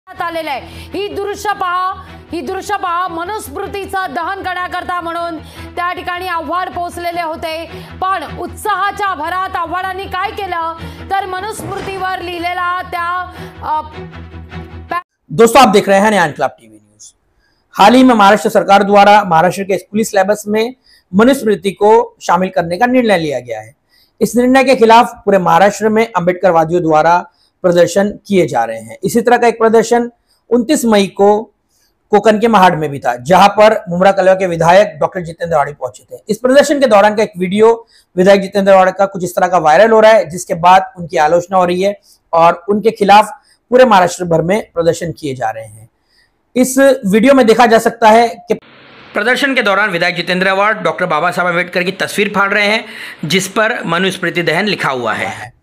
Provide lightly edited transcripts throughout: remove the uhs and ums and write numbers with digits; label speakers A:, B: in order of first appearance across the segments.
A: आलेलं आहे। ही दृश्य पहा मनुस्मृतीचं दहन करण्याकरता म्हणून त्या ठिकाणी आव्हाड पोहोचलेले होते। पण उत्साहाच्या भरात आव्हाडांनी काय केलं तर मनुस्मृतीवर लिहिलेला त्या
B: दोस्तों आप देख रहे हैं नया इनकलाब टीवी न्यूज। हाल ही में महाराष्ट्र सरकार द्वारा महाराष्ट्र के स्कूली सिलेबस में मनुस्मृति को शामिल करने का निर्णय लिया गया है। इस निर्णय के खिलाफ पूरे महाराष्ट्र में अंबेडकरवादियों द्वारा प्रदर्शन किए जा रहे हैं। इसी तरह का एक प्रदर्शन 29 मई को कोकण के महाड़ में भी था, जहां पर मुमरा कलवा के विधायक डॉक्टर जितेंद्र वाड़े पहुंचे थे। इस प्रदर्शन के दौरान का एक वीडियो विधायक जितेंद्र वाड़े का कुछ इस तरह का वायरल हो रहा है, जिसके बाद उनकी आलोचना हो रही है और उनके खिलाफ पूरे महाराष्ट्र भर में प्रदर्शन किए जा रहे हैं। इस वीडियो में देखा जा सकता है कि प्रदर्शन के दौरान विधायक जितेंद्र वाड़ डॉक्टर बाबा साहब अम्बेडकर की तस्वीर फाड़ रहे हैं, जिस पर मनुस्मृति दहन लिखा हुआ है।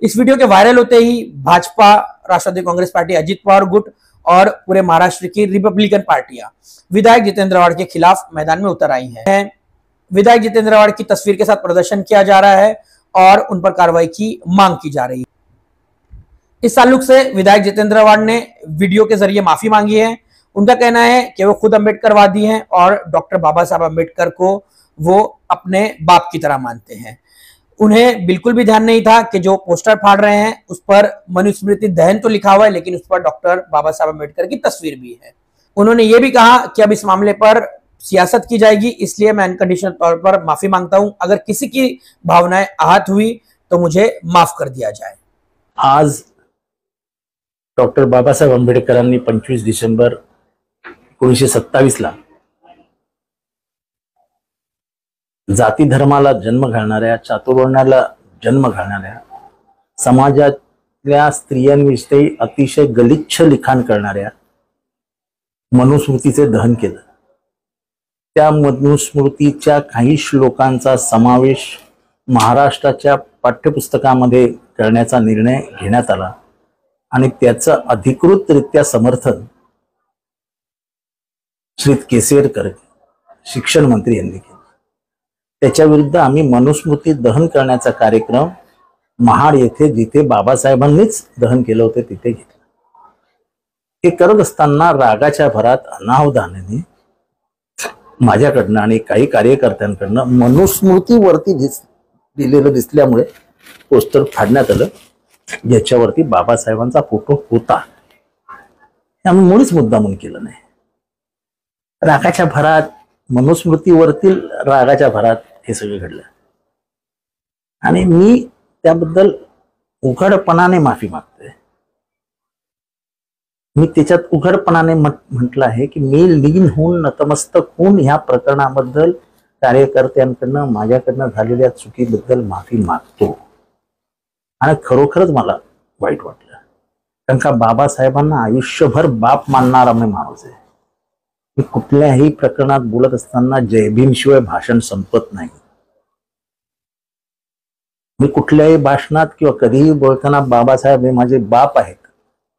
B: इस वीडियो के वायरल होते ही भाजपा, राष्ट्रवादी कांग्रेस पार्टी, अजित पवार गुट और पूरे महाराष्ट्र की रिपब्लिकन पार्टियां विधायक जितेंद्र वाड़ के खिलाफ मैदान में उतर आई हैं। विधायक जितेंद्र वाड़ की तस्वीर के साथ प्रदर्शन किया जा रहा है और उन पर कार्रवाई की मांग की जा रही है। इस ताल्लुक से विधायक जितेंद्र वाड़ ने वीडियो के जरिए माफी मांगी है। उनका कहना है कि वो खुद अम्बेडकरवादी हैं और डॉक्टर बाबा साहब अम्बेडकर को वो अपने बाप की तरह मानते हैं। उन्हें बिल्कुल भी ध्यान नहीं था कि जो पोस्टर फाड़ रहे हैं उस पर मनुस्मृति दहन तो लिखा हुआ है, लेकिन उस पर डॉक्टर बाबा साहब अम्बेडकर की तस्वीर भी है। उन्होंने ये भी कहा कि अब इस मामले पर सियासत की जाएगी, इसलिए मैं अनकंडीशनल तौर पर माफी मांगता हूं। अगर किसी की भावनाएं आहत हुई तो मुझे माफ कर दिया जाए।
C: आज डॉक्टर बाबासाहेब आंबेडकरांनी 25 डिसेंबर 1927 जाती धर्माला जन्म घालणाऱ्या, चातुर्वर्ण्याला जन्म घालणाऱ्या, समाजातल्या स्त्रियांविषयी अतिशय गलिच्छ लिखाण करणाऱ्या मनुस्मृतीचे दहन केलं। त्या मनुस्मृतीच्या काही श्लोकांचा समावेश महाराष्ट्राच्या पाठ्यपुस्तकामध्ये करण्याचा निर्णय घेण्यात आला आणि त्याचं अधिकृतरित्या समर्थन श्री केसरकर शिक्षण मंत्री यांनी केलं। त्याच्या विरुद्ध आम्ही मनुस्मृती दहन करण्याचा कार्यक्रम महाड येथे, जिथे बाबासाहेबांनीच दहन केलं होतं, तिथे घेतला। हे करत असताना रागाच्या भरात अनावधानाने माझ्याकडनं आणि काही कार्यकर्त्यांकडनं मनुस्मृतीवरती दिलेलं दिसल्यामुळे पोस्टर फाडण्यात आलं, ज्याच्यावरती बाबासाहेबांचा फोटो होता। हे आम्ही मुळीच मुद्दामून केलं नाही। रागाच्या भरात, मनुस्मृतीवरतील रागाच्या भरात हे सगळं घडलं आणि मी त्याबद्दल उघडपणाने माफी मागतोय। मी त्याच्यात उघडपणाने म्हटलं आहे की मी लीन होऊन, नतमस्तक होऊन ह्या प्रकरणाबद्दल कार्यकर्त्यांकडनं माझ्याकडनं झालेल्या चुकीबद्दल माफी मागतो। आणि खरोखरच मला वाईट वाटलं, कारण का बाबासाहेबांना आयुष्यभर बाप मानणारा मी माणूस आहे। मी कुठल्याही प्रकरणात बोलत असताना जय भीम शिवाय भाषण संपत नाही। मी कुठल्याही भाषणात किंवा कधीही बोलताना बाबासाहेब हे माझे बाप आहेत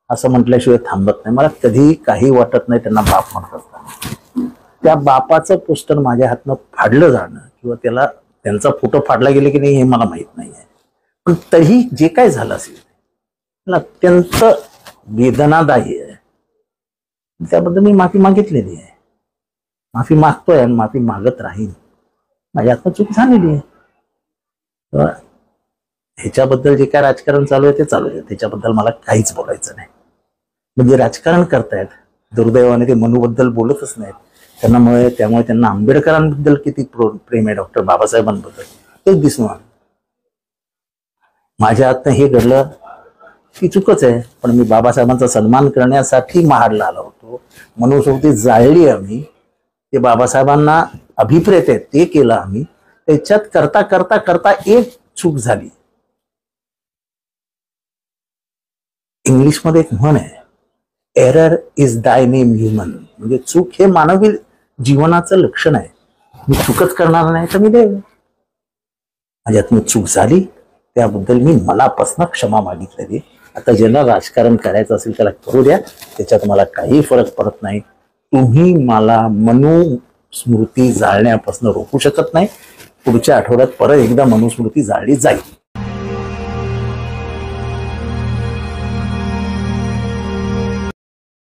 C: असं म्हटल्याशिवाय थांबत नाही। मला कधीही काही वाटत नाही त्यांना बाप म्हणत असताना। त्या बापाचं पोस्टर माझ्या हातनं फाडलं जाणं किंवा त्यांचा फोटो फाडला गेले की नाही हे मला माहित नाही आहे, पण तरीही जे काय झालं असेल मला अत्यंत वेदनादायी आहे। त्याबद्दल मी माफी मागितलेली आहे, माफी मागतोय आणि माफी मागत राहील। माझ्या हातनं चूक झालेली आहे। ह्याच्याबद्दल जे काय राजकारण चालू आहे ते चालू आहे, त्याच्याबद्दल मला काहीच बोलायचं नाही। म्हणजे राजकारण करतायत, दुर्दैवाने ते मनूबद्दल बोलतच नाहीत। त्यामुळे त्यांना आंबेडकरांबद्दल किती प्रेम आहे, डॉक्टर बाबासाहेबांबद्दल, तेच दिसून आलं। माझ्या हातनं हे घडलं ती चुकच आहे, पण मी बाबासाहेबांचा सन्मान करण्यासाठी महाडला आलो होतो। मनुस्मृती जाळली आम्ही, ते बाबासाहेबांना अभिप्रेत आहे ते केलं आम्ही। त्याच्यात करता करता करता एक चूक झाली। इंग्लिशमध्ये एक म्हण आहे, एरर इज दाय नेम ह्युमन, म्हणजे चूक हे मानवी जीवनाचं लक्षण आहे। मी चूकच करणार नाही तर मी देव। माझ्यातून चूक झाली, त्याबद्दल मी मनापासून क्षमा मागितलेली। आता ज्यांना राजकारण करायचं असेल त्याला करू द्या, त्याच्यात मला काही फरक पडत नाही। तुम्ही मला मनुस्मृती जाळण्यापासून रोखू शकत नाही। पुढच्या आठवड्यात परत एकदा मनुस्मृती जाळली जाईल।